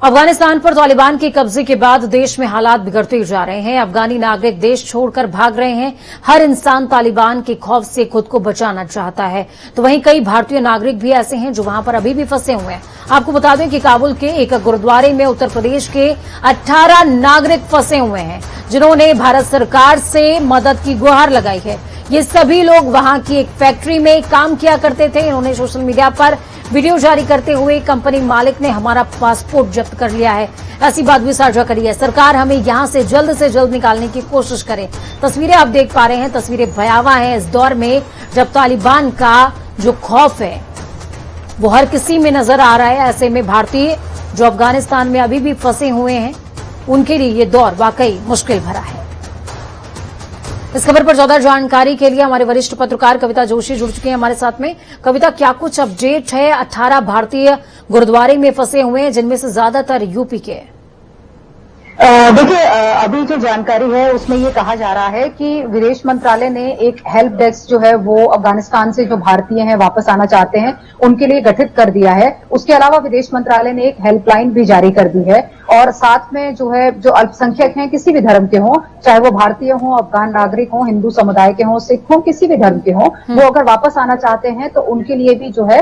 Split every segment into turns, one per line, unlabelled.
अफगानिस्तान पर तालिबान के कब्जे के बाद देश में हालात बिगड़ते जा रहे हैं। अफगानी नागरिक देश छोड़कर भाग रहे हैं। हर इंसान तालिबान के खौफ से खुद को बचाना चाहता है, तो वहीं कई भारतीय नागरिक भी ऐसे हैं जो वहां पर अभी भी फंसे हुए हैं। आपको बता दें कि काबुल के एक गुरुद्वारे में उत्तर प्रदेश के 18 नागरिक फंसे हुए हैं, जिन्होंने भारत सरकार से मदद की गुहार लगाई है। ये सभी लोग वहां की एक फैक्ट्री में काम किया करते थे। इन्होंने सोशल मीडिया पर वीडियो जारी करते हुए कंपनी मालिक ने हमारा पासपोर्ट जब्त कर लिया है, ऐसी बात भी साझा करी है। सरकार हमें यहां से जल्द निकालने की कोशिश करे। तस्वीरें आप देख पा रहे हैं, तस्वीरें भयावह हैं इस दौर में जब तालिबान का जो खौफ है वो हर किसी में नजर आ रहा है। ऐसे में भारतीय जो अफगानिस्तान में अभी भी फंसे हुए हैं, उनके लिए ये दौर वाकई मुश्किल भरा है। इस खबर पर ज्यादा जानकारी के लिए हमारे वरिष्ठ पत्रकार कविता जोशी जुड़ चुके हैं हमारे साथ में। कविता, क्या कुछ अपडेट है? 18 भारतीय गुरुद्वारे में फंसे हुए हैं, जिनमें से ज्यादातर यूपी के हैं।
देखिए, अभी जो जानकारी है उसमें ये कहा जा रहा है कि विदेश मंत्रालय ने एक हेल्प डेस्क जो है वो अफगानिस्तान से जो भारतीय हैं वापस आना चाहते हैं उनके लिए गठित कर दिया है। उसके अलावा विदेश मंत्रालय ने एक हेल्पलाइन भी जारी कर दी है और साथ में जो है जो अल्पसंख्यक हैं, किसी भी धर्म के हों, चाहे वो भारतीय हों, अफगान नागरिक हों, हिंदू समुदाय के हों, सिख हों, किसी भी धर्म के हों, वो अगर वापस आना चाहते हैं तो उनके लिए भी जो है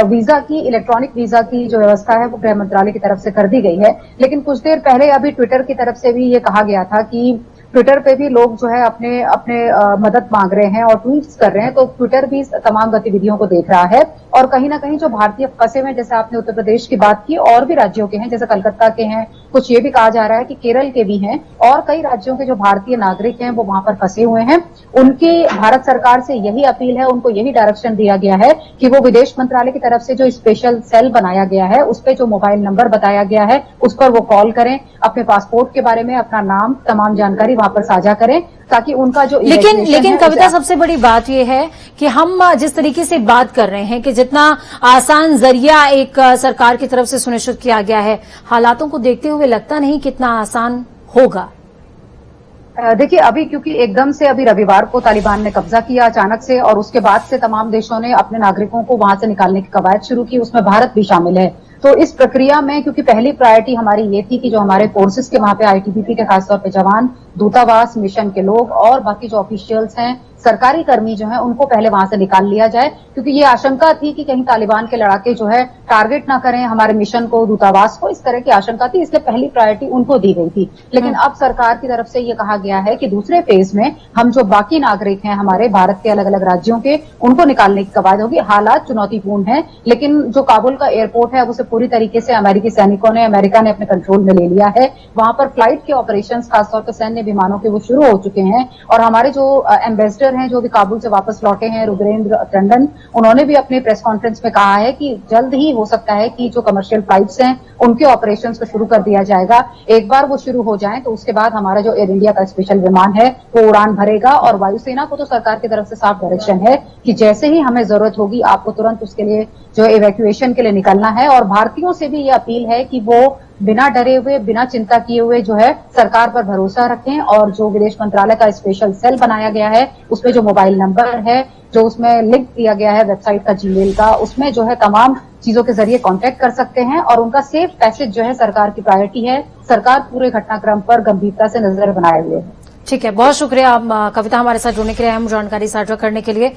वीजा की, इलेक्ट्रॉनिक वीजा की जो व्यवस्था है वो गृह मंत्रालय की तरफ से कर दी गई है। लेकिन कुछ देर पहले अभी ट्विटर की तरफ से भी ये कहा गया था कि ट्विटर पे भी लोग जो है अपने मदद मांग रहे हैं और ट्वीट्स कर रहे हैं, तो ट्विटर भी तमाम गतिविधियों को देख रहा है। और कहीं ना कहीं जो भारतीय फंसे हुए, जैसे आपने उत्तर प्रदेश की बात की, और भी राज्यों के हैं, जैसे कलकत्ता के हैं, कुछ ये भी कहा जा रहा है कि केरल के भी हैं, और कई राज्यों के जो भारतीय नागरिक हैं वो वहां पर फंसे हुए हैं। उनकी भारत सरकार से यही अपील है, उनको यही डायरेक्शन दिया गया है कि वो विदेश मंत्रालय की तरफ से जो स्पेशल सेल बनाया गया है, उस पर जो मोबाइल नंबर बताया गया है उस पर वो कॉल करें, अपने पासपोर्ट के बारे में अपना नाम, तमाम जानकारी वहां पर साझा करें, ताकि उनका जो
लेकिन कविता, सबसे बड़ी बात यह है कि हम जिस तरीके से बात कर रहे हैं कि जितना आसान जरिया एक सरकार की तरफ से सुनिश्चित किया गया है, हालातों को देखते हुए लगता नहीं कितना आसान होगा।
देखिए, अभी क्योंकि एकदम से अभी रविवार को तालिबान ने कब्जा किया अचानक से, और उसके बाद से तमाम देशों ने अपने नागरिकों को वहां से निकालने की कवायद शुरू की, उसमें भारत भी शामिल है। तो इस प्रक्रिया में क्योंकि पहली प्रायोरिटी हमारी ये थी कि जो हमारे फोर्सेस के वहां पे आईटीबीपी के खासतौर पे जवान, दूतावास, मिशन के लोग और बाकी जो ऑफिशियल्स हैं, सरकारी कर्मी जो हैं, उनको पहले वहां से निकाल लिया जाए, क्योंकि ये आशंका थी कि कहीं तालिबान के लड़ाके जो है टारगेट ना करें हमारे मिशन को, दूतावास को, इस तरह की आशंका थी, इसलिए पहली प्रायोरिटी उनको दी गई थी। लेकिन अब सरकार की तरफ से ये कहा गया है कि दूसरे फेज में हम जो बाकी नागरिक हैं हमारे भारत के अलग अलग राज्यों के, उनको निकालने की कवायद होगी। हालात चुनौतीपूर्ण है, लेकिन जो काबुल का एयरपोर्ट है उसे पूरी तरीके से अमेरिकी सैनिकों ने, अमेरिका ने अपने कंट्रोल में ले लिया है। वहां पर फ्लाइट के ऑपरेशन, खासतौर पर सैन्य विमानों के, वो शुरू हो चुके हैं। और हमारे जो एम्बेसडर हैं जो भी काबुल से वापस लौटे हैं, रुद्रेंद्र टंडन, उन्होंने भी अपने प्रेस कॉन्फ्रेंस में कहा है कि जल्द ही हो सकता है कि जो कमर्शियल फ्लाइट्स हैं उनके ऑपरेशंस को शुरू कर दिया जाएगा। एक बार वो शुरू हो जाएं तो उसके बाद हमारा जो एयर इंडिया का स्पेशल विमान है वो उड़ान भरेगा। और वायुसेना को तो सरकार की तरफ से साफ डायरेक्शन है कि जैसे ही हमें जरूरत होगी आपको तुरंत उसके लिए जो इवैक्यूएशन के लिए निकलना है। और भारतीयों से भी ये अपील है कि वो बिना डरे हुए, बिना चिंता किए हुए जो है सरकार पर भरोसा रखें, और जो विदेश मंत्रालय का स्पेशल सेल बनाया गया है उसमें जो मोबाइल नंबर है, जो उसमें लिंक दिया गया है वेबसाइट का, जीमेल का, उसमें जो है तमाम चीजों के जरिए कांटेक्ट कर सकते हैं। और उनका सेफ पैसेज जो है सरकार की प्रायोरिटी है। सरकार पूरे घटनाक्रम पर गंभीरता से नजर बनाए हुए है।
ठीक है, बहुत शुक्रिया कविता, हमारे साथ जुड़ने के लिए, हम जानकारी साझा करने के लिए।